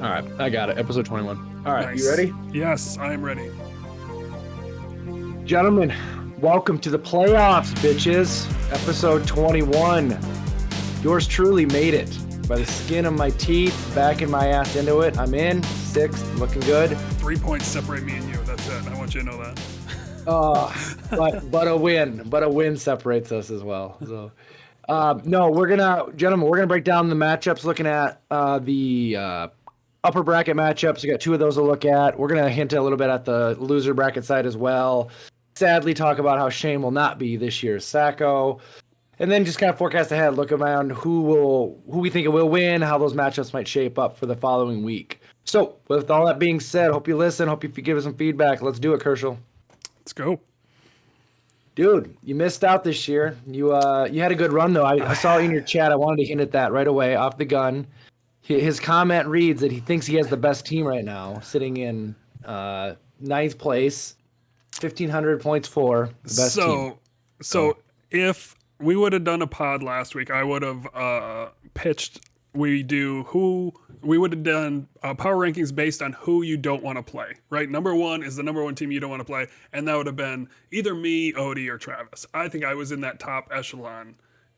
All right, I got it. Episode 21. All right, Nice. you ready? Yes, I am ready. Gentlemen, welcome to the playoffs, bitches. Episode 21. Yours truly made it. By the skin of my teeth, backing my ass into it. I'm in. Sixth, looking good. 3 points separate me and you. That's it. I want you to know that. But a win. But a win separates us as well. So no, we're gonna break down the matchups, looking at the upper bracket matchups. We got two of those to look at. We're gonna hint a little bit at the loser bracket side as well. Sadly, talk about how Shane will not be this year's Sacco. And then just kind of forecast ahead, look around who we think it will win, how those matchups might shape up for the following week. So, with all that being said, hope you listen, hope you give us some feedback. Let's do it, Kershal. Let's go. Dude, you missed out this year. You had a good run, though. I saw in your chat. I wanted to hint at that right away, off the gun. His comment reads that he thinks he has the best team right now, sitting in ninth place, 1,500 points for the best team. So if we would have done a pod last week, I would have pitched. We would have done power rankings based on who you don't want to play, right? Number one is the number one team you don't want to play, and that would have been either me, Odie, or Travis. I think I was in that top echelon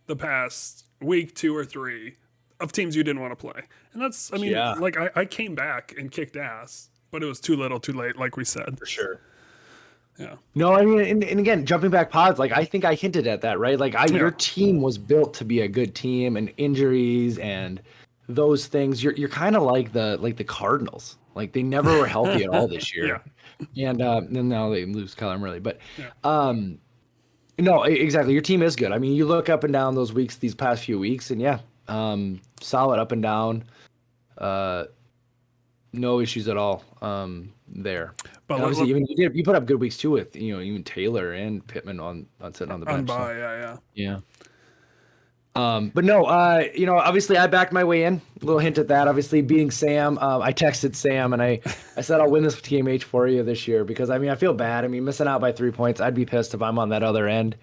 the past week, 2 or 3 of teams you didn't want to play. And that's, like I came back and kicked ass, but it was too little, too late, like we said. For sure. Yeah. No, I mean, and again, jumping back pods, like I think I hinted at that, right? Like your team was built to be a good team, and injuries and those things. You're kind of like the Cardinals. Like they never were healthy at all this year. Yeah. And then now they lose Kyler Murray. But no, exactly. Your team is good. I mean, you look up and down those weeks, these past few weeks, and solid up and down. No issues at all there. But obviously, even you put up good weeks too with even Taylor and Pittman on sitting on the bench. Yeah. But no, obviously I backed my way in. A little hint at that. Obviously, beating Sam, I texted Sam and I said I'll win this TMH for you this year because I feel bad. Missing out by 3 points, I'd be pissed if I'm on that other end.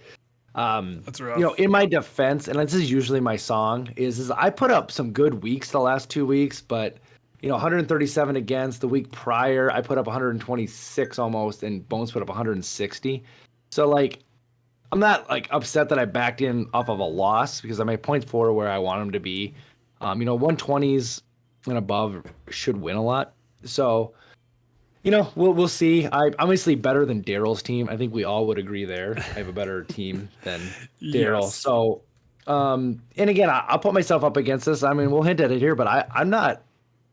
That's rough. In my defense, and this is usually my song, is I put up some good weeks the last 2 weeks, but 137 against. The week prior, I put up 126 almost, and Bones put up 160. So, I'm not, upset that I backed in off of a loss because my points for where I want them to be. 120s and above should win a lot. So, we'll see. I'm obviously better than Daryl's team. I think we all would agree there. I have a better team than Daryl. Yes. So, and again, I'll put myself up against this. We'll hint at it here, but I'm not.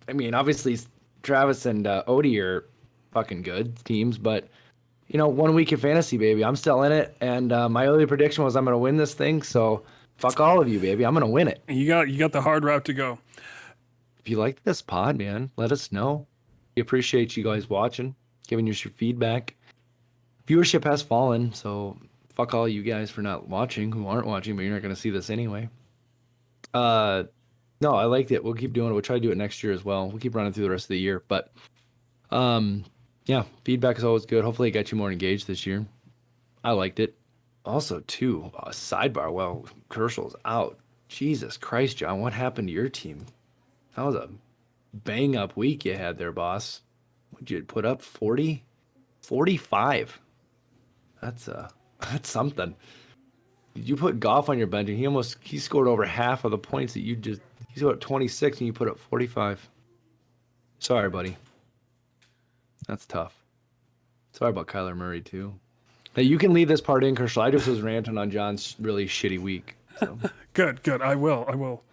Obviously, Travis and Odie are fucking good teams, but 1 week in fantasy, baby, I'm still in it. And my early prediction was I'm going to win this thing. So fuck all of you, baby. I'm going to win it. And you got the hard route to go. If you like this pod, man, let us know. We appreciate you guys watching, giving us your feedback. Viewership has fallen, so fuck all you guys for not watching, who aren't watching, but you're not going to see this anyway. No, I liked it. We'll keep doing it. We'll try to do it next year as well. We'll keep running through the rest of the year. But, feedback is always good. Hopefully it got you more engaged this year. I liked it. Also, too, sidebar, Kershal's out. Jesus Christ, John, what happened to your team? That was a bang-up week you had there, boss. What'd you put up, 40? 45. That's something. You put Goff on your bench, and he scored over half of the points that he scored 26, and you put up 45. Sorry, buddy. That's tough. Sorry about Kyler Murray, too. Now, you can leave this part in, Kershal. I just was ranting on John's really shitty week. So. Good. I will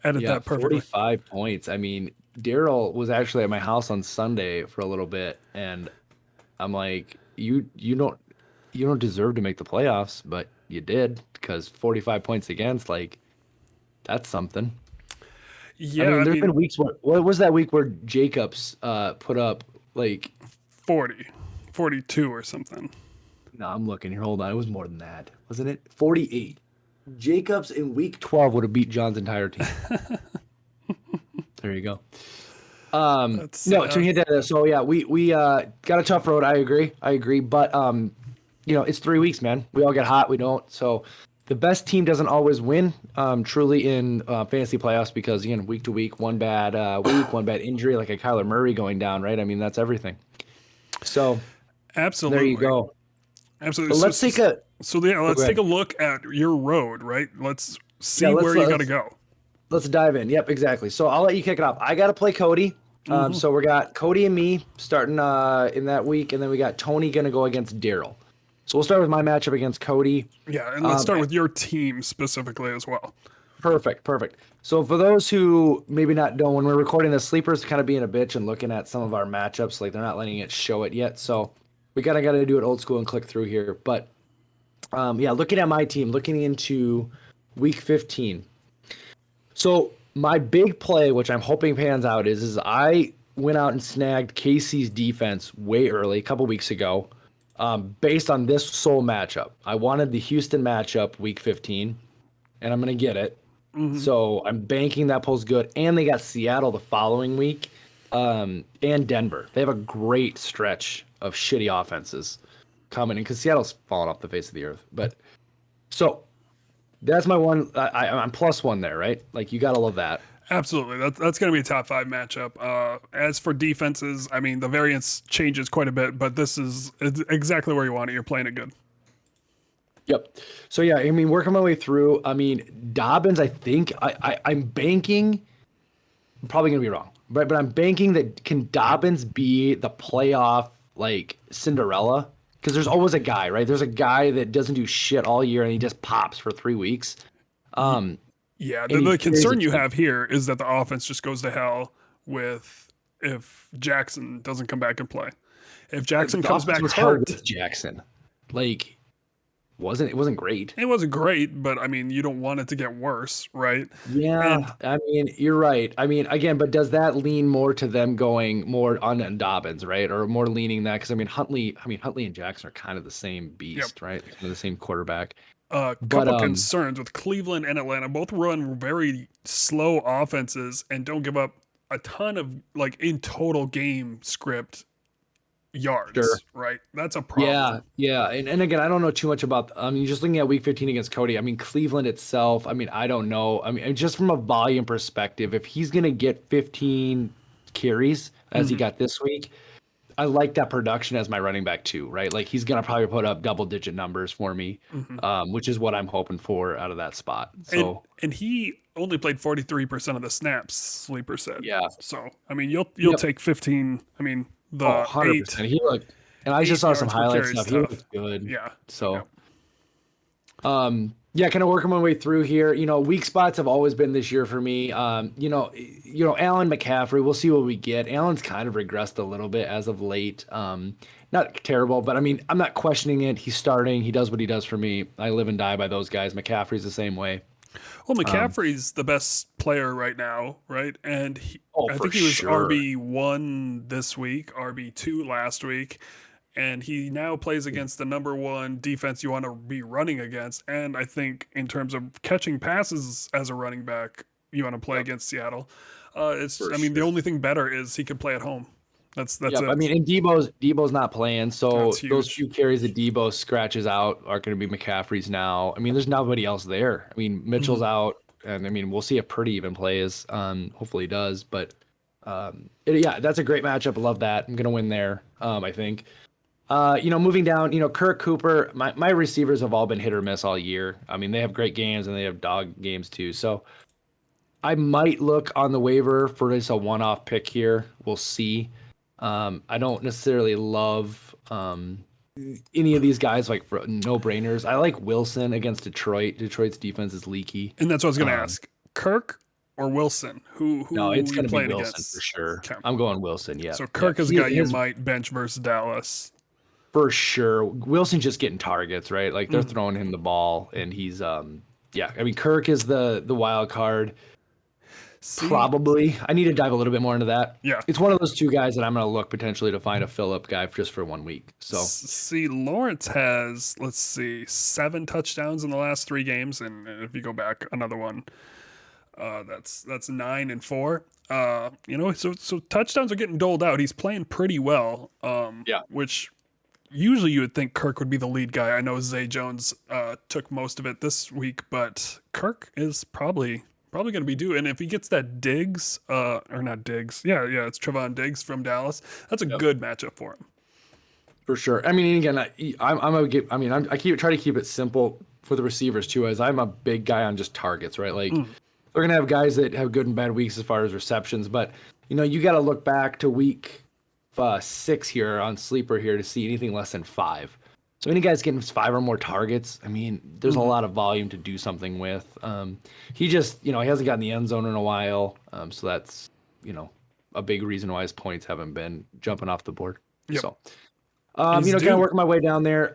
edit that perfectly. 45 points. Daryl was actually at my house on Sunday for a little bit, and I'm like, you don't deserve to make the playoffs, but you did, because 45 points against, that's something. Yeah, there's been weeks where, what was that week where Jacobs put up 40, 42 or something? No, I'm looking here. Hold on. It was more than that. Wasn't it? 48. Jacobs in week 12 would have beat John's entire team. There you go. So yeah, we got a tough road. I agree. But it's 3 weeks, man. We all get hot. We don't. So the best team doesn't always win, truly in fantasy playoffs because again, week to week, one bad week, one bad injury, like a Kyler Murray going down, right? I mean, that's everything. So there you Absolutely. go. Absolutely. But let's take a So yeah, oh, go let's take ahead. a look at your road, right? Let's Yeah, see where you got to go. let's dive in. Yep, exactly. So I'll let you kick it off. I got to play Cody. Hmm. So we got Cody and me starting in that week, and then we got Tony gonna go against Daryl. So we'll start with my matchup against Cody. Yeah, and let's start with your team specifically as well. Perfect, perfect. So for those who maybe not know, when we're recording this, Sleeper's kind of being a bitch and looking at some of our matchups, like they're not letting it show it yet. So we gotta do it old school and click through here. But yeah, looking at my team, looking into week 15. So my big play, which I'm hoping pans out, is I went out and snagged Casey's defense way early, a couple weeks ago, based on this sole matchup. I wanted the Houston matchup week 15, and I'm gonna get it. Hmm. So I'm banking that pulls good, and they got Seattle the following week, and Denver. They have a great stretch of shitty offenses coming in because Seattle's fallen off the face of the earth. But so that's my one. I'm plus one there, right? Like you gotta love that. Absolutely. That's going to be a top five matchup. As for defenses, I mean, the variance changes quite a bit, but this is it's exactly where you want it. You're playing it good. Yep. So yeah, I mean, working my way through. I mean, Dobbins. I think I'm banking. I'm probably gonna be wrong, but I'm banking that can Dobbins be the playoff like Cinderella? Because there's always a guy, right? There's a guy that doesn't do shit all year and he just pops for 3 weeks. Ye- Um, Yeah, and he the carries a concern you team. have here is that the offense just goes to hell with if Jackson doesn't come back and play. If Jackson The comes offense back was hell hurt, with Jackson. Like, it wasn't great. it wasn't great, but I mean, you don't want it to get worse, right? And Yeah, I mean, you're right. I mean, again, but does that lean more to them going more on Dobbins, right? Or more leaning that? Because Huntley and Jackson are kind of the same yep. beast, right? Kind of the same quarterback. A But couple concerns with Cleveland and Atlanta. Both run very slow offenses and don't give up a ton of like in total game script sure. yards, right? That's a problem. Yeah, yeah. And again, I don't know too much about I mean, just looking at week 15 against Cody, I mean, Cleveland itself, I mean, I don't know. I mean, just from a volume perspective, if he's gonna get 15 carries as he Hmm. got this week, I like that production as my running back too, right? Like he's gonna probably put up double digit numbers for me, Hmm. which is what I'm hoping for out of that spot. And So and he only played 43% of the snaps, Sleeper said. yeah, So I mean, you'll yep. take 15. I mean, Oh, the 100%. He looked, and I just eight saw some yards per highlight carry is stuff. He tough. looked good. Yeah. So Yep. yeah, kind of working my way through here. Weak spots have always been this year for me. Allen McCaffrey. We'll see what we get. Allen's kind of regressed a little bit as of late. Not terrible, but I mean, I'm not questioning it. He's starting. He does what he does for me. I live and die by those guys. McCaffrey's the same way. Well, Um, McCaffrey's the best player right now, right? And oh, I for think he was sure. RB1 this week, RB2 last week, and he now plays against the number one defense you want to be running against. And I think in terms of catching passes as a running back, you want to play Yep, against Seattle. for I mean, the sure. only thing better is he can play at home. That's Yep. I it. mean, and Debo's not playing, That's so those huge. few carries that Debo scratches out are going to be McCaffrey's now. I mean, there's nobody else there. I mean, Hmm. Mitchell's out, and I mean, we'll see if Purdy even plays. Hopefully he does. But yeah, that's a great matchup. I love that. I'm going to win there. I think. Moving down, Kirk Cooper. My receivers have all been hit or miss all year. I mean, they have great games and they have dog games too. So I might look on the waiver for just a one-off pick here. We'll see. I don't necessarily love any of these guys like for no-brainers. I like Wilson against Detroit. Detroit's defense is leaky. And that's what I was going to Um, ask: Kirk or Wilson? no, it's Who you going to be playing Wilson for against? sure. Okay. I'm going Wilson. So Yep, yep. Kirk is a He guy you his might bench versus Dallas. for sure. Wilson's just getting targets, right? Like they're Hmm. throwing him the ball, and he's yeah. I mean, Kirk is the wild card. See, Probably. I need to dive a little bit more into that. yeah. It's one of those two guys that I'm going to look potentially to find a Phillip guy just for 1 week. So, See, Lawrence has, let's see, 7 touchdowns in the last 3 games, and if you go back another one, that's 9 and 4. So touchdowns are getting doled out. He's playing pretty well, yeah. which usually you would think Kirk would be the lead guy. I know Zay Jones took most of it this week, but Kirk is probably going to be due. And if he gets that Diggs, or not Diggs, yeah, it's Trevon Diggs from Dallas. That's a Yep. good matchup for him. For sure. I mean, again, I try to keep it simple for the receivers too, as I'm a big guy on just targets, right? Like they're gonna have guys that have good and bad weeks as far as receptions, but you got to look back to week 6 here on Sleeper here to see anything less than 5. So any guy's getting 5 or more targets, I mean, there's a lot of volume to do something with. He just, he hasn't gotten the end zone in a while, so that's a big reason why his points haven't been jumping off the board. Yep. So. He's kind due. of working my way down there.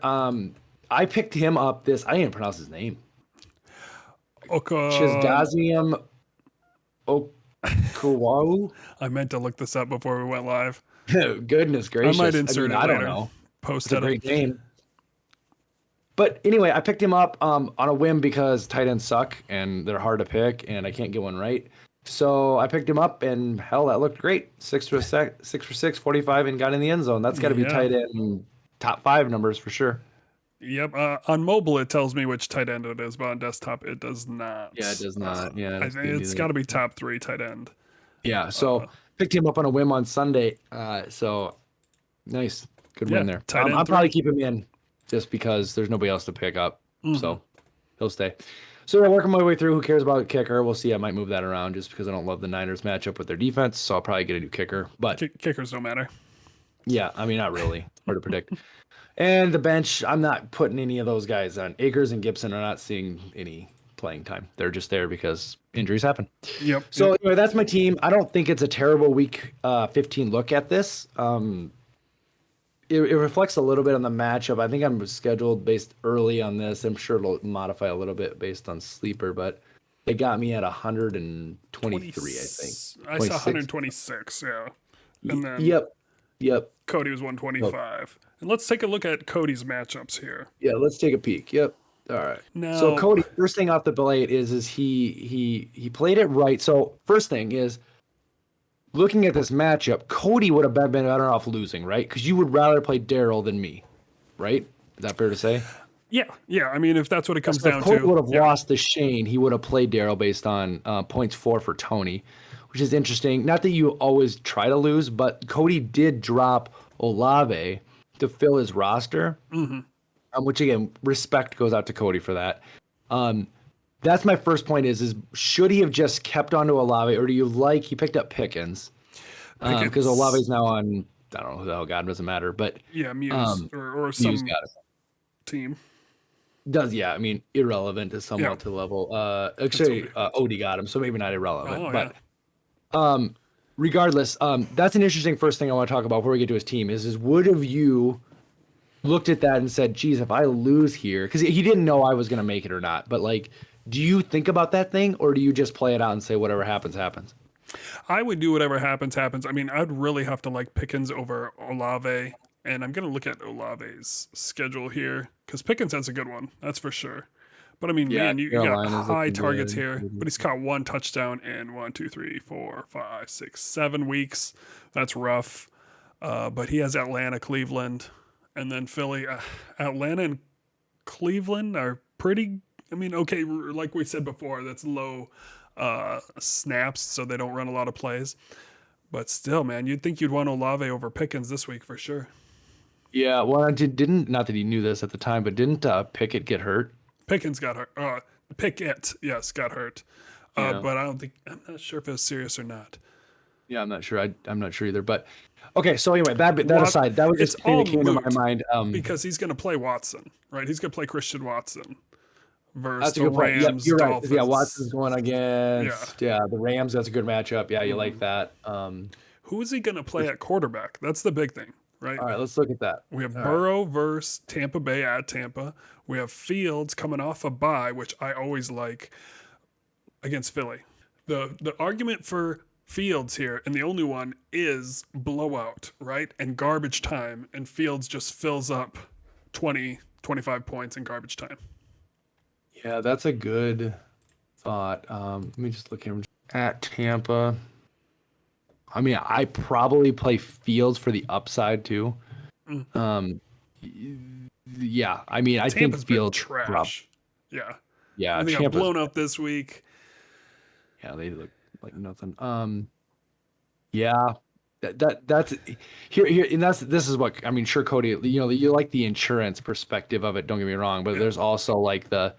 I picked him up I didn't even pronounce his name. Chizgazium Okuwawu. I meant to look this up before we went live. Goodness gracious. I might insert it I later. don't know. Post It's a it. great name. But anyway, I picked him up on a whim because tight ends suck and they're hard to pick and I can't get one right. So I picked him up and hell, that looked great. 6 for 6, 45 and got in the end zone. That's got to be Yeah. tight end top 5 numbers for sure. Yep. On mobile, it tells me which tight end it is, but on desktop, it does not. Yeah, it does not. Yeah, I think it's got to be top 3 tight end. Yeah, so picked him up on a whim on Sunday. So nice, good win there. tight end I'll 3. probably keep him in just because there's nobody else to pick up. So he'll stay. So we're working my way through. Who cares about kicker? We'll see. I might move that around just because I don't love the Niners matchup with their defense. So I'll probably get a new kicker. But Kickers don't matter. yeah, I mean, not really. Hard to predict. And the bench, I'm not putting any of those guys on. Akers and Gibson are not seeing any playing time. They're just there because injuries happen. Yep. So anyway, that's my team. I don't think it's a terrible week 15 look at this. It reflects a little bit on the matchup. I think I'm scheduled based early on this. I'm sure it'll modify a little bit based on Sleeper, but they got me at 123, I think. I saw 126, yeah. And then Yep. Cody was 125. And let's take a look at Cody's matchups here. Yeah, let's take a peek. Yep. All right. Now, So Cody, first thing off the plate is he played it right. So first thing is looking at this matchup, Cody would have been better off losing, right? Because you would rather play Daryl than me, right? Is that fair to say? yeah. I mean, if that's what it comes So down if Cody to. would have lost to Shane, he would have played Daryl based on points for Tony, which is interesting. Not that you always try to lose, but Cody did drop Olave to fill his roster, which again, respect goes out to Cody for that. That's my first point is should he have just kept on to Olave, or do you like he picked up Pickens? Because Olave's now on, I don't know who the hell God, doesn't matter, but Yeah, Muse or some Muse got it. team. I mean, irrelevant is somewhat to the level. Actually, Odie got him, so maybe not irrelevant. Oh, but yeah. regardless, that's an interesting first thing I want to talk about before we get to his team is would have you looked at that and said, geez, if I lose here, because he didn't know I was going to make it or not, but like, do you think about that thing or do you just play it out and say whatever happens, happens? I would do whatever happens. I mean, I'd really have to like Pickens over Olave. And I'm going to look at Olave's schedule here because Pickens has a good one. That's for sure. But I mean, man, you got Carolina's high looking targets good. here, but he's caught 1 touchdown in 1, 2, 3, 4, 5, 6, 7 weeks. That's rough. But he has Atlanta, Cleveland, and then Philly. Atlanta and Cleveland are pretty, I mean, okay, like we said before, that's low snaps, so they don't run a lot of plays. But still, man, you'd think you'd want Olave over Pickens this week for sure. Yeah, well, I didn't, not that he knew this at the time, but didn't Pickett get hurt? Pickens got hurt. Pickett, yes, got hurt. But I'm not sure if it was serious or not. Yeah, I'm not sure. I'm not sure either. But okay, so anyway, that aside, that was just It's thing all that came to my moot mind. because he's going to play Watson, right? He's going to play Christian Watson versus That's a the good point. Yep, Rams. you're right. Dolphins. Yeah, Watson's going against the Rams. That's a good matchup. Yeah, you like that. Who is he going to play at quarterback? That's the big thing, right? All right, let's look at that. We have Burrow versus Tampa Bay at Tampa. We have Fields coming off a bye, which I always like, against Philly. The argument for Fields here, and the only one, is blowout, right? And garbage time. And Fields just fills up 20, 25 points in garbage time. Yeah, that's a good thought. Let me just look here. At Tampa. I mean, I probably play Fields for the upside too. Yeah, I mean, I think Tampa's been Fields rough. trash. Yeah. Yeah, And they got Champa's blown out this week. yeah, they look like nothing. Yeah, that's here, and this is what I mean. Sure, Cody, you like the insurance perspective of it. Don't get me wrong, but Yeah. there's also like and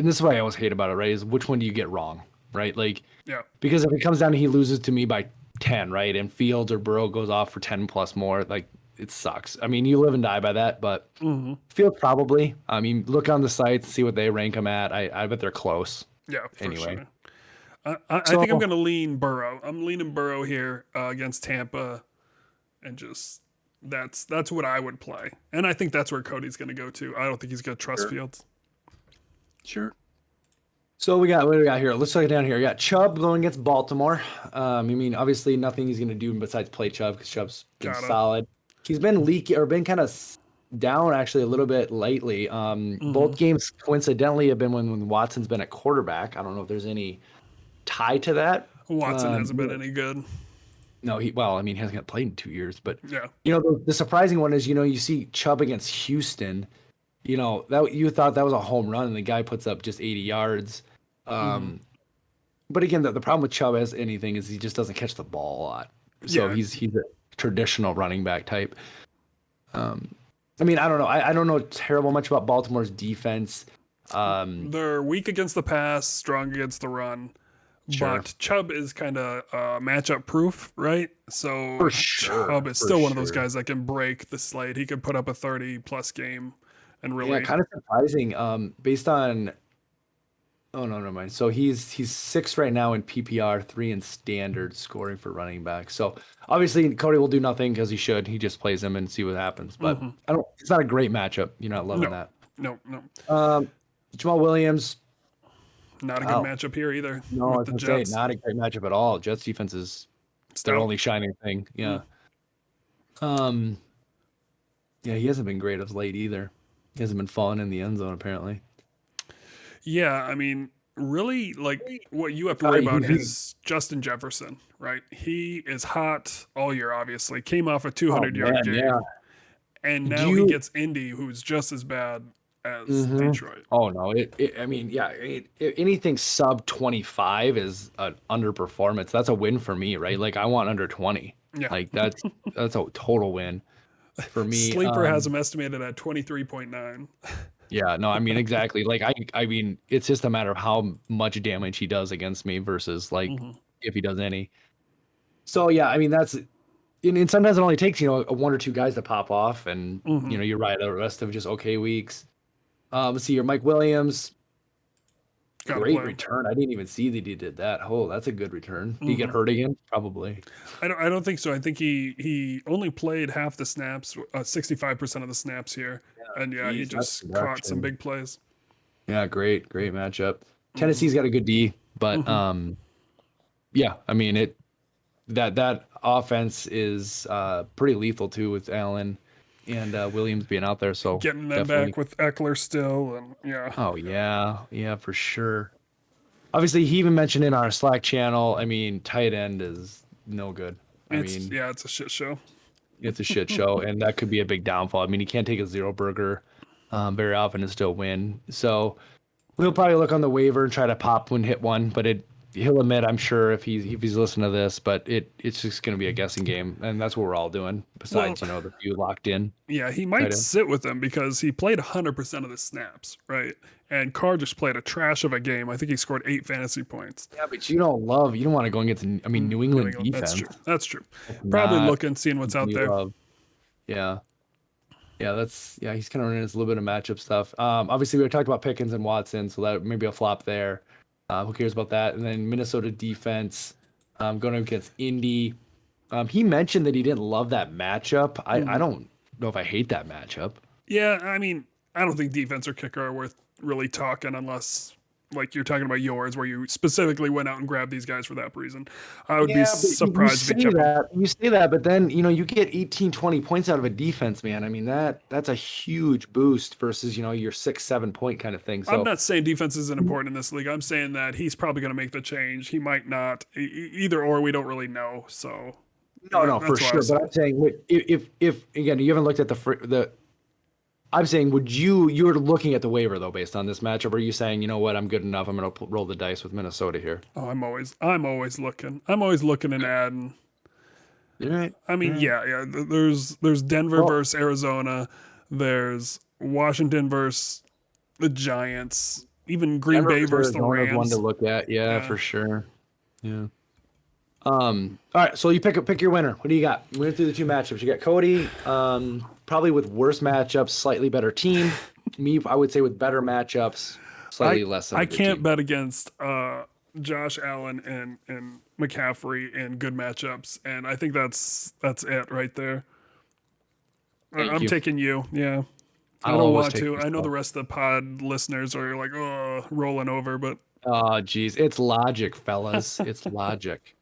this is what I always hate about it, right? Is which one do you get wrong, right? Like Yeah. because if it comes down to he loses to me by 10, right, and Fields or Burrow goes off for 10 plus more, like it sucks. I mean, you live and die by that, but Hmm. Fields probably. I mean, look on the sites, see what they rank them at. I bet they're close Yeah, for anyway. sure. I think I'm So going to lean Burrow. I'm leaning Burrow here against Tampa, and just that's what I would play. And I think that's where Cody's going to go to. I don't think he's going to trust sure, Fields. sure. So what do we got here? Let's look down here. We got Chubb going against Baltimore. I mean, obviously nothing he's going to do besides play Chubb because Chubb's been Gotta. solid. He's been leaky or been kind of down actually a little bit lately. Hmm. Both games coincidentally have been when Watson's been at quarterback. I don't know if there's any tie to that. Watson hasn't been Yeah. any good. No, well, I mean, he hasn't played in 2 years, but Yeah. the surprising one is, you see Chubb against Houston, that you thought that was a home run and the guy puts up just 80 yards. Hmm. Um, but again, the problem with Chubb as anything is he just doesn't catch the ball a lot. So Yeah. he's a traditional running back type. I mean, I don't know. I don't know terrible much about Baltimore's defense. They're weak against the pass, strong against the run. Sure. But Chubb is kind of matchup proof, right? So For sure. Chubb is For still one of those sure. guys that can break the slate. He could put up a 30 plus game and Yeah, really. kind of surprising. Based on oh no, never mind. So he's sixth right now in PPR, three in standard scoring for running back. So obviously Cody will do nothing because he should. He just plays him and see what happens. But Hmm. I don't. It's not a great matchup. You're not loving No, that. no, no. Um, Jamal Williams. Not a good Oh matchup here either no, I with was the gonna say Jets. not a great matchup at all. Jets defense is their Stout. only shining thing. Mm. Yeah. Um. Yeah, he hasn't been great of late either. He hasn't been falling in the end zone apparently. Yeah, I mean, really, like what you have to Uh, worry he, about he, is Justin Jefferson, right? He is hot all year, obviously. Came off a oh 200-yard man, yeah. game, and Do now he you? gets Indy, who's just as bad as Hmm. Detroit. Oh no, I mean, yeah, anything sub 25 is an underperformance. That's a win for me, right? Like I want under 20. Yeah. Like that's a total win for me. Sleeper has him estimated at 23.9. Yeah, no, I mean exactly. Like I mean, it's just a matter of how much damage he does against me versus like Hmm. if he does any. So yeah, I mean and sometimes it only takes, one or two guys to pop off and Hmm. you're right, the rest of just okay weeks. Let's see here, Mike Williams. Gotta Great play him. return. I didn't even see that he did that. Oh, that's a good return. Did he get Hmm. hurt again? Probably. I don't think so. I think he only played half the snaps, 65% of the snaps here, and yeah, he Jeez, that's just caught some production. big plays. Yeah, great matchup. Hmm. Tennessee's got a good D, but Hmm. yeah, I mean that offense is pretty lethal too with Allen and Williams being out there. So Getting them definitely. back with Eckler still, and yeah, Oh yeah, for sure. Obviously, he even mentioned in our Slack channel. I mean, tight end is no good. I mean, it's a shit show. it's a shit show, and that could be a big downfall. I mean, he can't take a zero burger very often and still win. So we'll probably look on the waiver and try to pop one, hit one, but he'll admit, I'm sure if he's listening to this, but it's just going to be a guessing game, and that's what we're all doing. Well, Besides, the few locked in yeah, he tight might end. sit with them because he played 100% of the snaps, right? And Carr just played a trash of a game. I think he scored 8 fantasy points. Yeah, but you don't want to go against. I mean, New New England England, that's true. defense. That's true. Probably Not looking, seeing what's out you there. love. Yeah. Yeah, he's kind of running his little bit of matchup stuff. Obviously we talked about Pickens and Watson, so that maybe a flop there. Who cares about that? And then Minnesota defense, going against Indy. He mentioned that he didn't love that matchup. I Mhm. don't know if I hate that matchup. Yeah, I mean, I don't think defense or kicker are worth really talking unless, like you're talking about yours, where you specifically went out and grabbed these guys for that reason. I would be Yeah, but you surprised if say he kept them. that, but then you get 18, 20 points out of a defense, man. I mean that's a huge boost versus your 6, 7 point kind of thing. I'm So not saying defense isn't important in this league. I'm saying that he's probably going to make the change. He might not. Either or, we don't really know. So No, for That's what I sure. was But saying. I'm saying, if again, you haven't looked at the. I'm saying, would you're looking at the waiver though, based on this matchup? Or are you saying, you know what, I'm good enough. I'm going to roll the dice with Minnesota here. Oh, I'm always looking. I'm always looking and adding. All right. I All mean, right. yeah. There's Denver Well, versus Arizona. There's Washington versus the Giants. Even Green Denver Bay versus versus the Arizona is one to Rams. look at. Yeah, Yeah. for sure. Yeah. All right. So you pick your winner. What do you got? We went through the two matchups. You got Cody, probably with worse matchups, slightly better team. Me, I would say with better matchups, I slightly less than I a good can't team. bet against Josh Allen and McCaffrey in good matchups, and I think that's it right there. Thank I'm you. taking you. Yeah. I I'll don't always want take to. I know the myself. rest of the pod listeners are like, oh, rolling over, but Oh, geez, it's logic, fellas. It's logic.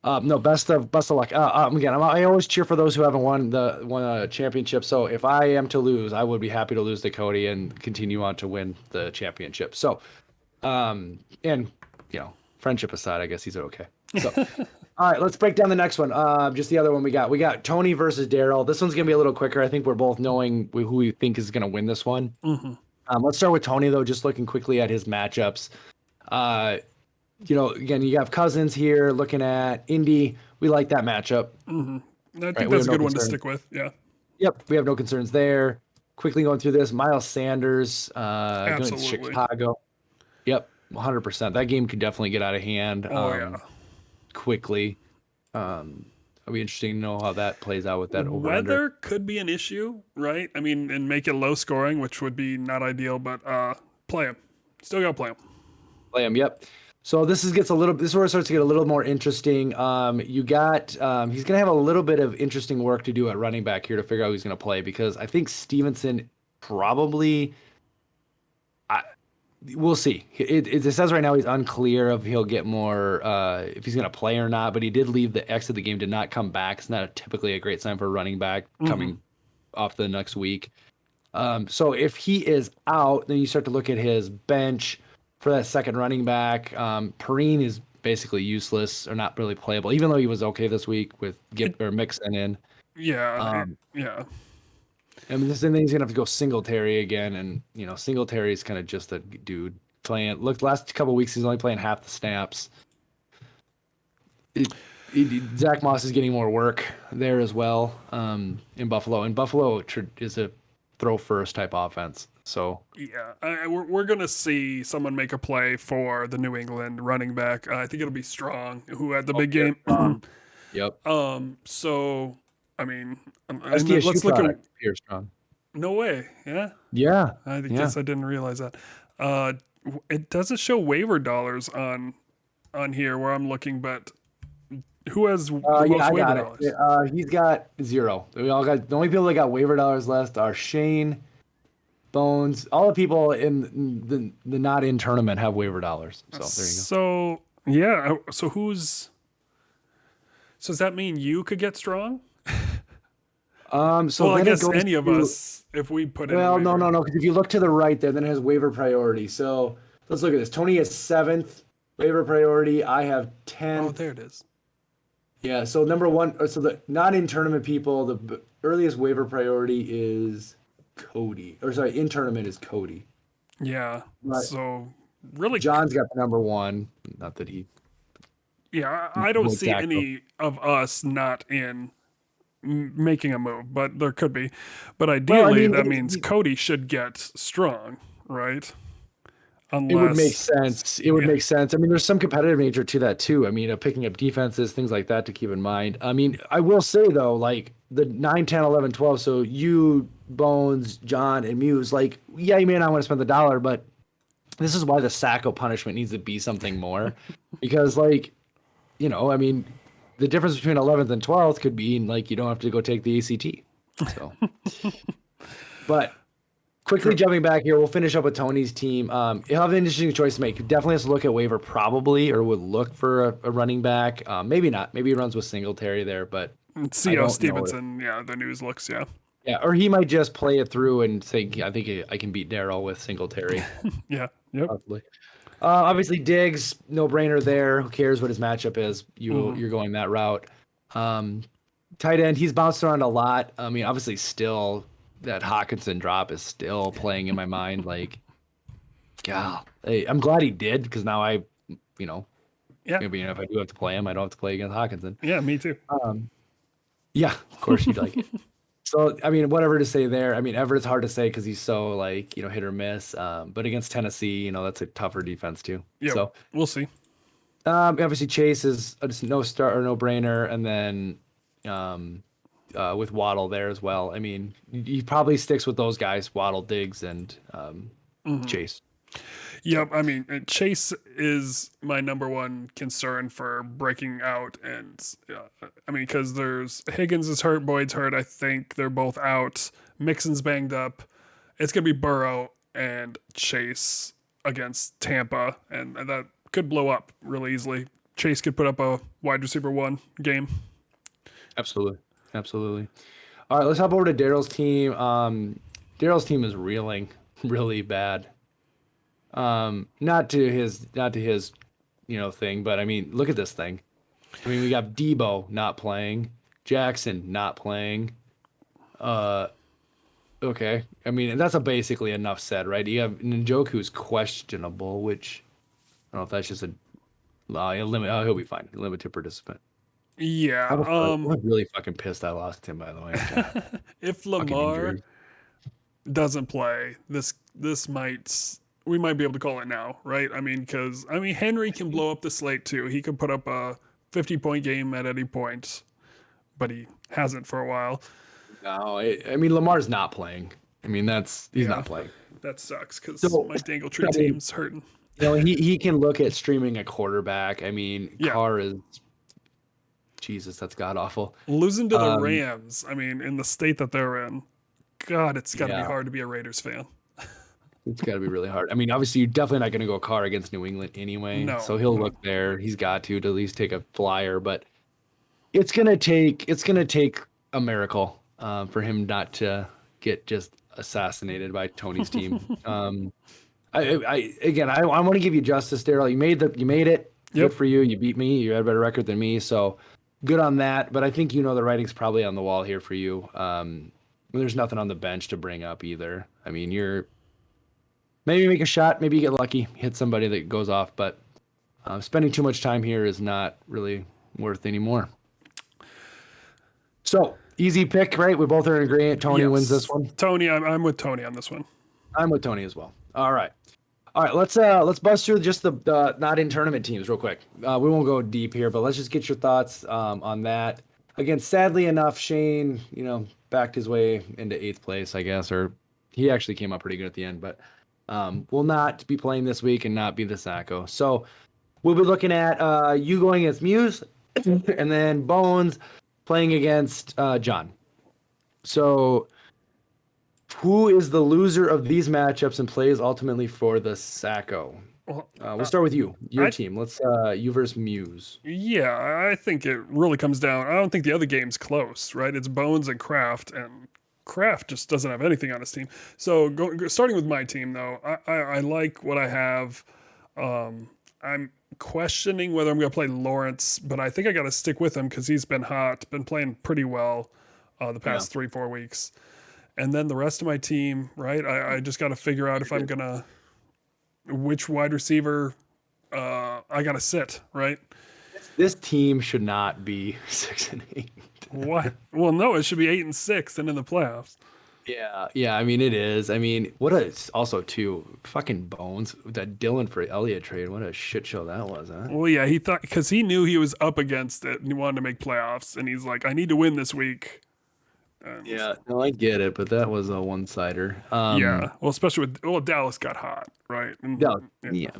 No, best of luck. Again, I always cheer for those who haven't won a championship. So if I am to lose, I would be happy to lose to Cody and continue on to win the championship. So, and friendship aside, I guess he's okay. So, all right, let's break down the next one. Just the other one we got. We got Tony versus Daryl. This one's gonna be a little quicker. I think we're both knowing who we think is gonna win this one. Let's start with Tony though. Just looking quickly at his matchups. Uh, again, you have Cousins here looking at Indy. We like that matchup. I Right, think we that's have a no good one to concerns. stick with. Yeah, Yep, we have no concerns there. Quickly going through this, Miles Sanders going to absolutely. Chicago. Yep, 100%. That game could definitely get out of hand Oh yeah. quickly. It'll be interesting to know how that plays out with that over under. Weather could be an issue, right? I mean, and make it low scoring, which would be not ideal, but play him. Still gotta play him. Play him. Yep. So this is where it starts to get a little more interesting. You got he's gonna have a little bit of interesting work to do at running back here to figure out who's gonna play because I think Stevenson probably. We'll see. It says right now he's unclear if he'll get more if he's gonna play or not. But he did leave the exit the game, did not come back. It's not typically a great sign for a running back coming off the next week. So if he is out, then you start to look at his bench for that second running back. Perrine is basically useless or not really playable, even though he was okay this week with Mixon in. Yeah, yeah. I mean, then he's gonna have to go Singletary again, and Singletary is kind of just a dude playing. Look, last couple weeks he's only playing half the snaps. Zach Moss is getting more work there as well in Buffalo, and Buffalo is a throw first type offense. So Yeah, we're gonna see someone make a play for the New England running back. I think it'll be Strong, who had the big game. yep, So I mean, and SDSU let's look at. product, Pierre Strong. No way. Yeah, Yeah, I guess I didn't realize that. It doesn't show waiver dollars on here where I'm looking, but who has the yeah, most I waiver got dollars? it. He's got 0. We all got the only people that got waiver dollars left are Shane, Bones. All the people in the not in tournament have waiver dollars. So there you go. So yeah, so who's? So does that mean you could get Strong? So Well, I then it guess goes any of to- us if we put in. a Well, waiver. no, because if you look to the right there, then it has waiver priority. So let's look at this. Tony is 7th waiver priority. I have 10th. Oh, there it is. Yeah. So number one. So the not in tournament people, the earliest waiver priority is Cody. Or sorry, in tournament is Cody. Yeah. Right. So really, John's got the number 1. Not that he. yeah, I don't see Exactly. any of us not in making a move, but there could be. But ideally, mean, that means Cody should get Strong, right? Unless It would make sense. It would make sense. I mean, there's some competitive nature to that too. I mean, picking up defenses, things like that to keep in mind. I mean, I will say though, like the 9, 10, 11, 12. So you, Bones, John, and Muse, like, yeah, you may not want to spend the dollar, but this is why the Sacco punishment needs to be something more, because like, I mean, the difference between 11th and 12th could be like you don't have to go take the ACT. So, but. Quickly jumping back here, we'll finish up with Tony's team. He'll have an interesting choice to make. Definitely has to look at waiver probably, or would look for a running back. Maybe not. Maybe he runs with Singletary there, but see I how don't know Stevenson, the news looks. Yeah. yeah. Or he might just play it through and think, I think I can beat Darryl with Singletary. Yeah. Yep. Possibly. Obviously, Diggs, no brainer there. Who cares what his matchup is? You're going that route. tight end, he's bounced around a lot. I mean, obviously, still that Hawkinson drop is still playing in my mind. Like, God, hey, I'm glad he did because now you know, Yeah, maybe if I do have to play him, I don't have to play against Hawkinson. yeah, me too. Yeah, of course you'd like it. So, I mean, whatever to say there. I mean, Everett's hard to say because he's so like hit or miss. But against Tennessee, that's a tougher defense too. Yeah, So, we'll see. obviously Chase is just no start or no brainer, and then um, with Waddle there as well. I mean, he probably sticks with those guys: Waddle, Diggs, and Chase. Yep, I mean, Chase is my number one concern for breaking out, and I mean, because there's Higgins is hurt, Boyd's hurt. I think they're both out. Mixon's banged up. It's gonna be Burrow and Chase against Tampa, and that could blow up really easily. Chase could put up a wide receiver one game. Absolutely, absolutely. All right, let's hop over to Daryl's team. Daryl's team is reeling really bad. Not to his thing, but I mean, look at this thing. I mean, we got Debo not playing, Jackson not playing. Uh, okay. I mean, that's a basically enough said, right? You have Njoku's questionable, which I don't know if that's just a limit. Oh, he'll be fine. Limited participant. Yeah. I'm really fucking pissed I lost him, by the way. If Fucking Lamar injury. doesn't play, this might we might be able to call it now, right? I mean, because Henry can blow up the slate too. He could put up a 50-point game at any point, but he hasn't for a while. No, I mean Lamar's not playing. I mean he's not playing. That sucks because So, my Dangletree I mean, team's hurting. he can look at streaming a quarterback. I mean, Yeah. Carr is Jesus, that's god awful. Losing to the Um, Rams, I mean, in the state that they're in, God, it's got to be Yeah. hard to be a Raiders fan. It's got to be really hard. I mean, obviously, you're definitely not going to go Carr against New England anyway. No, So he'll no. look there. He's got to at least take a flyer, but it's gonna take a miracle for him not to get just assassinated by Tony's team. I want to give you justice, Daryl. You made it. Yep. Good for you. You beat me. You had a better record than me. So good on that. But I think the writing's probably on the wall here for you. There's nothing on the bench to bring up either. I mean, you're maybe make a shot, maybe you get lucky, hit somebody that goes off, but spending too much time here is not really worth anymore. So easy pick, right? We both are in agreement. Tony wins this one. Tony, I'm with Tony on this one. I'm with Tony as well. All right. Let's bust through just the not in tournament teams real quick. We won't go deep here, but let's just get your thoughts on that. Again, sadly enough, Shane, backed his way into 8th place, I guess, or he actually came up pretty good at the end, but will not be playing this week and not be the Sacco. So we'll be looking at you going against Muse and then Bones playing against John. So who is the loser of these matchups and plays ultimately for the Sacco? Well, We'll start with you, your team. Let's you versus Muse. Yeah, I think it really comes down. I don't think the other game's close, right? It's Bones and Kraft, and Kraft just doesn't have anything on his team. So starting with my team, though, I like what I have. I'm questioning whether I'm going to play Lawrence, but I think I got to stick with him because he's been hot, been playing pretty well the past 3-4 weeks. And then the rest of my team, right? I just got to figure out if I'm going to which wide receiver I got to sit, right? This team should not be 6-8. What? Well, no, it should be 8-6 and in the playoffs. Yeah. I mean, it is. I mean, what a also too fucking Bones that Dylan for Elliott trade. What a shit show that was, huh? Well, yeah, he thought because he knew he was up against it and he wanted to make playoffs, and he's like, I need to win this week. Yeah, no, I get it, but that was a one-sider. Yeah, well, especially with Dallas got hot, right? And, Dallas, yeah.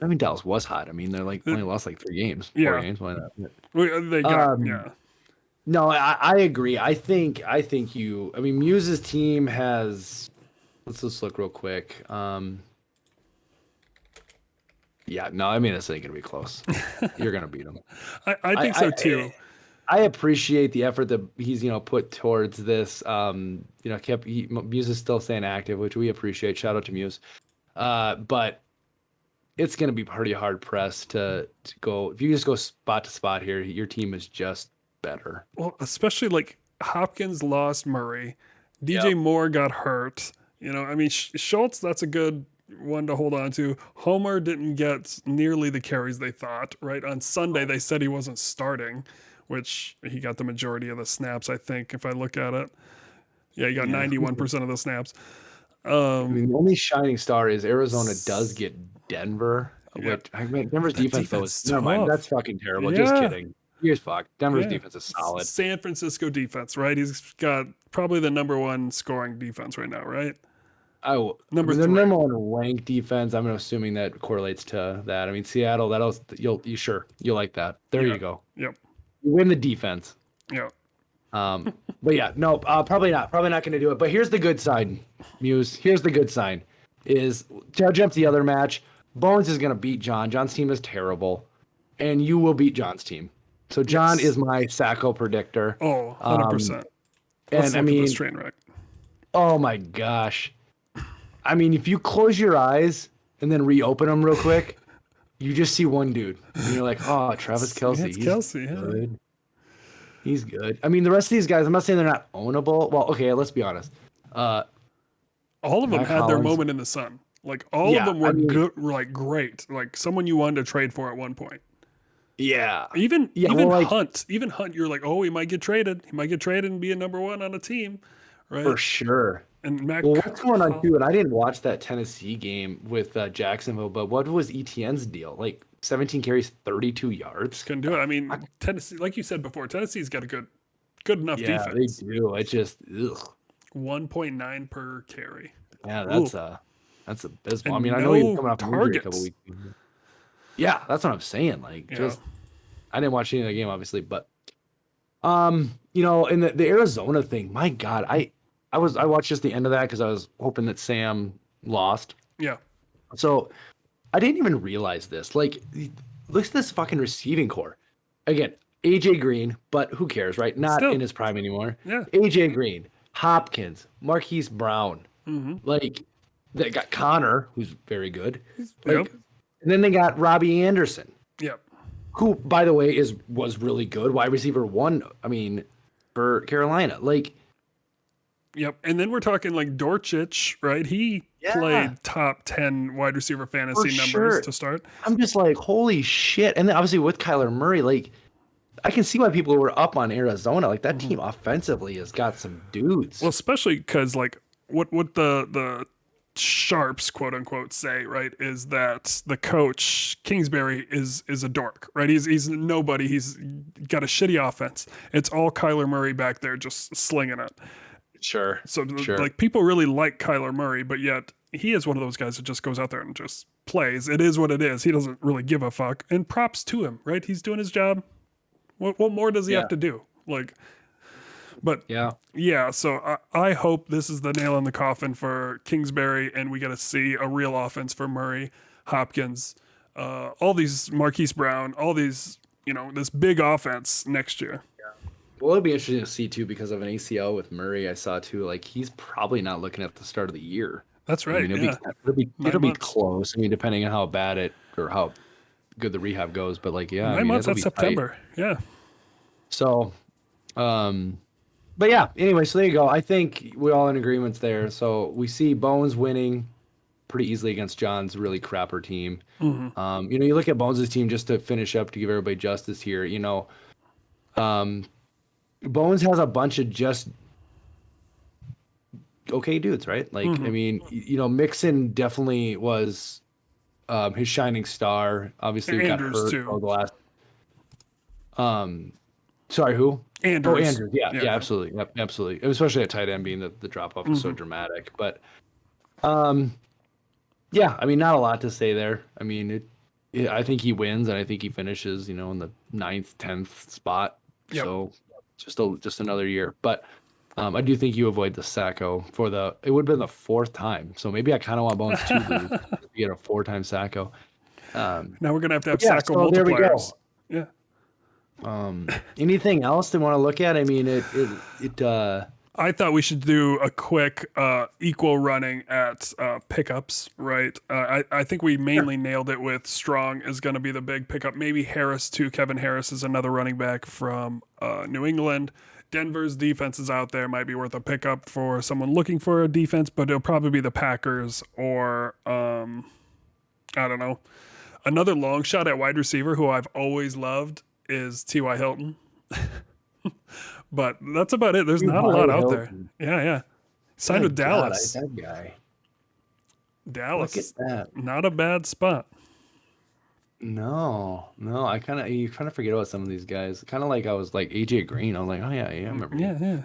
I mean, Dallas was hot. I mean, they're like only lost like 3 games, 4 games. Why not? They got No, I agree. I think you. I mean, Muse's team has. Let's just look real quick. Yeah, no, I mean, this ain't gonna be close. You're gonna beat them. I think so too. I appreciate the effort that he's put towards this. Muse is still staying active, which we appreciate. Shout out to Muse. But it's gonna be pretty hard pressed to go if you just go spot to spot here. Your team is just better. Well, especially like Hopkins lost Murray, DJ Yep. Moore got hurt. You know, I mean, Schultz, that's a good one to hold on to. Homer didn't get nearly the carries they thought, right? On Sunday, they said he wasn't starting, which he got the majority of the snaps, I think, if I look at it. Yeah, he got Yeah. 91% of the snaps. I mean, the only shining star is Arizona does get Denver. Yeah. Which I mean, Denver's That defense though defense is never mind. tough. That's fucking terrible. Just Yeah. kidding. Here's fuck. Denver's Yeah. defense is solid. San Francisco defense, right? He's got probably the number one scoring defense right now, right? The Number number three. one ranked defense. I'm assuming that correlates to that. I mean, Seattle. You'll like that. There Yeah. you go. Yep. You win the defense. Yeah. But yeah, no, probably not. Probably not going to do it. But here's the good sign, Muse. Here's the good sign: is judge up the other match. Bones is going to beat John. John's team is terrible, and you will beat John's team. So John Yes. is my Sacco predictor. Oh, 100%. Let's And I look at mean, this train wreck. oh my gosh. I mean, if you close your eyes and then reopen them real quick, you just see one dude. And you're like, oh, Travis Kelce. It's Kelce, yeah. Good. He's good. I mean, the rest of these guys, I'm not saying they're not ownable. Well, okay, let's be honest. All of them Mac had their Hollins. moment in the sun. Like all Yeah, of them were I mean- good, like great. Like someone you wanted to trade for at one point. Yeah. Even Yeah, even well, like- Hunt, you're like, oh, he might get traded. He might get traded and be a number one on a team, right? For sure. And Mac. Well, what's going on too? And I didn't watch that Tennessee game with Jacksonville, but what was ETN's deal? Like 17 carries, 32 yards. Can do it. I mean, Tennessee, like you said before, Tennessee's got a good enough Yeah, defense. they do. It just, ugh. 1.9 per carry. Yeah, that's abysmal. I And mean, I know he was no coming off an injury a couple targets. weeks. Yeah, that's what I'm saying. Like, Yeah. just I didn't watch any of the game, obviously, but you know, in the Arizona thing, my God, I watched just the end of that because I was hoping that Sam lost. Yeah. So I didn't even realize this. Like, look at this fucking receiving core. Again, AJ Green, but who cares, right? Not Still. in his prime anymore. Yeah. AJ Green, Hopkins, Marquise Brown. Like, they got Connor, who's very good. Like, Yep. and then they got Robbie Anderson, Yep. who, by the way, was really good. Wide receiver one, I mean, for Carolina. Like, Yep. And then we're talking like Dorchich, right? He Yeah. played top 10 wide receiver fantasy numbers sure. to start. I'm just like, holy shit. And then obviously with Kyler Murray, like, I can see why people were up on Arizona. Like, that team offensively has got some dudes. Well, especially because like what the sharps, quote unquote, say, right, is that the coach Kingsbury is a dork, right? He's nobody. He's got a shitty offense. It's all Kyler Murray back there just slinging it. Sure. So Sure. like people really like Kyler Murray, but yet he is one of those guys that just goes out there and just plays. It is what it is. He doesn't really give a fuck. And props to him, right? He's doing his job. What more does he Yeah. have to do? Like, but Yeah. yeah, so I hope this is the nail in the coffin for Kingsbury, and we get to see a real offense for Murray, Hopkins, all these Marquise Brown, all these, you know, this big offense next year. Well, it'll be interesting to see, too, because of an ACL with Murray. I saw, too, like, he's probably not looking at the start of the year. That's I right. mean, Yeah. it'll be months. close. I mean, depending on how bad it or how good the rehab goes. But, like, yeah. I 9 mean, months, it'll that's be tight. September. Yeah. So, but yeah, anyway, so there you go. I think we're all in agreements there. So we see Bones winning pretty easily against John's really crapper team. Mm-hmm. You know, you look at Bones' team just to finish up to give everybody justice here. You know, Bones has a bunch of just okay dudes, right? Like, Mm-hmm. I mean, you know, Mixon definitely was his shining star. Obviously, he got Andrews, hurt too. over the last. Sorry, who? Andrews. Oh, Andrews. Yeah, Yeah. yeah, absolutely. Yep, absolutely. Especially at tight end being the drop off is so dramatic. But yeah, I mean, not a lot to say there. I mean, I think he wins and I think he finishes, you know, in the 9th, 10th spot. Yep. So just another year. But I do think you avoid the Sacco it would have been the 4th time. So maybe I kind of want Bones to lose to get a 4-time Sacco. Now we're going to have Yeah, Sacco so there we go. multipliers. Yeah. Anything else they want to look at? I mean, I thought we should do a quick equal running at pickups, right? I think we mainly nailed it with Strong is going to be the big pickup. Maybe Harris too. Kevin Harris is another running back from New England. Denver's defense is out there. Might be worth a pickup for someone looking for a defense, but it'll probably be the Packers or I don't know. Another long shot at wide receiver who I've always loved is T.Y. Hilton. But that's about it. There's not a lot out there. Yeah. Signed with Dallas. That guy. Dallas. Look at that. Not a bad spot. No. You kind of forget about some of these guys. Kind of like I was like AJ Green. I'm like, oh yeah, I remember. Yeah.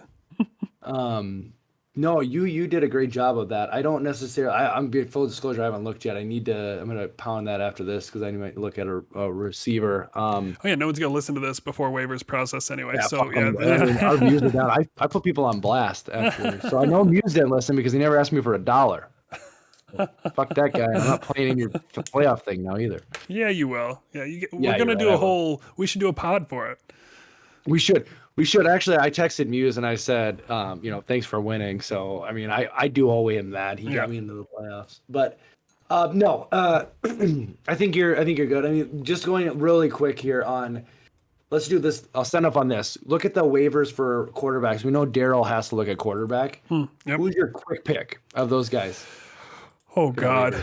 No, you did a great job of that. I don't necessarily. I'm being full disclosure. I haven't looked yet. I'm gonna pound that after this because I might look at a receiver. Oh yeah, no one's gonna listen to this before waivers process anyway. Yeah, So fuck yeah, 'em. I mean, our views are down. I put people on blast after, so I know Muse didn't listen because he never asked me for $1. Fuck that guy. I'm not playing in your playoff thing now either. yeah, you will. Yeah, we're Yeah, gonna you're do right, a I will. whole. We should do a pod for it. We should actually. I texted Muse and I said, thanks for winning. So I mean, I do owe him that. He got me into the playoffs. But no, I think you're good. I mean, just going really quick here on. Let's do this. I'll send up on this. Look at the waivers for quarterbacks. We know Daryl has to look at quarterback. Yep. Who's your quick pick of those guys? Oh God,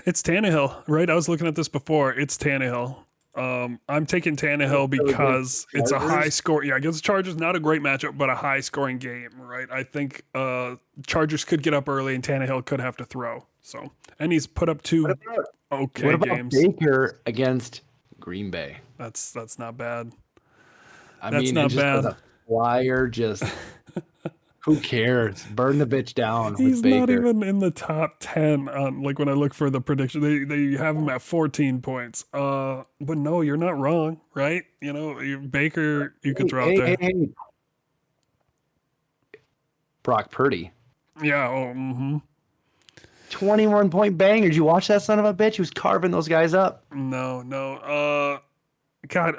it's Tannehill, right? I was looking at this before. It's Tannehill. I'm taking Tannehill because it's a high score. Yeah, against the Chargers, not a great matchup, but a high scoring game, right? I think Chargers could get up early and Tannehill could have to throw. So, and he's put up two okay What about games. Baker against Green Bay? That's not bad. I That's mean, not just bad. as a flyer, just who cares? Burn the bitch down. He's with Baker. not even in the top 10 on like when I look for the prediction. They have him at 14 points. But no, you're not wrong, right? You know, Baker you could throw out there. Hey. Brock Purdy. Yeah, oh, 21-point banger. Did you watch that son of a bitch? He was carving those guys up. No. God.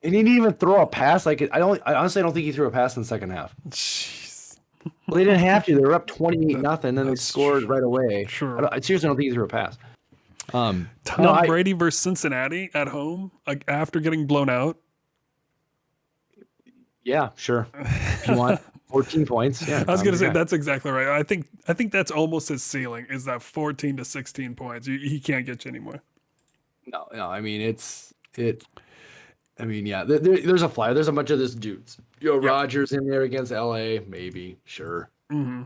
And he didn't even throw a pass. Like I honestly don't think he threw a pass in the second half. Jeez. Well, they didn't have to. They were up 28-0, then they That's scored right away. True. I seriously don't think he threw a pass. Tom no, Brady versus Cincinnati at home after getting blown out. Yeah, sure. If you want 14 points. Yeah. I was going to say that's exactly right. I think that's almost his ceiling is that 14 to 16 points. He can't get you anymore. No. I mean, yeah. There's a flyer. There's a bunch of this dudes. Rodgers in there against LA, maybe, sure. Mm-hmm.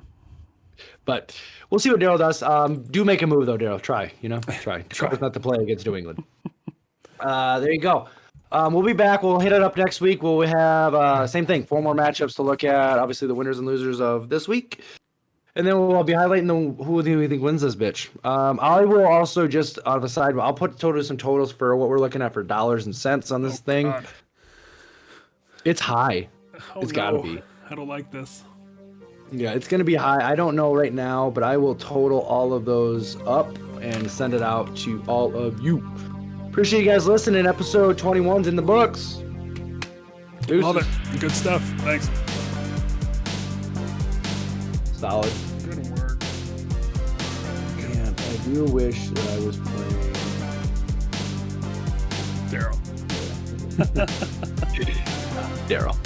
But we'll see what Daryl does. Do make a move though, Daryl. Try. Try not to play against New England. There you go. We'll be back. We'll hit it up next week. We'll have same thing. 4 more matchups to look at. Obviously, the winners and losers of this week. And then we'll be highlighting who do we think wins this bitch. I will also just on the side, I'll put some totals for what we're looking at for dollars and cents on this thing. God. It's high. It's got to be. I don't like this. Yeah, it's going to be high. I don't know right now, but I will total all of those up and send it out to all of you. Appreciate you guys listening. Episode 21's in the books. Deuces. Love it. Good stuff. Thanks. Solid. Good work. Man, I do wish that I was playing Daryl. Daryl.